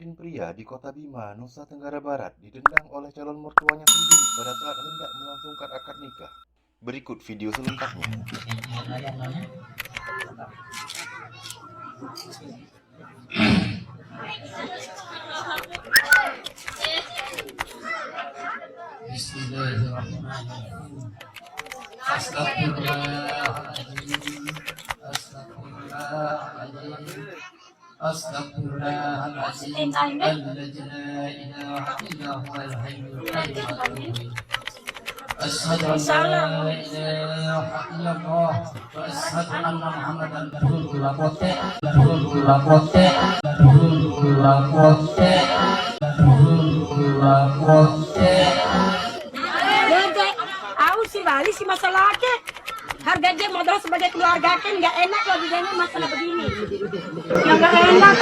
pengantin pria di Kota Bima, Nusa Tenggara Barat ditendang oleh calon mertuanya sendiri pada saat hendak melangsungkan akad nikah. Berikut video selengkapnya. Bismillahirrahmanirrahim. Astagfirullahaladzim. Astagfirullahaladzim. Alladzi la ilaha illa huwal hayyul qayyum. Asyhadu an la ilaha illallah wa asyhadu anna Muhammadan rasulullah. Aku si Bali si masalah ke harga dia modal sebagai keluarga kan nggak enak loh begini masalah begini. Ya nggak enak.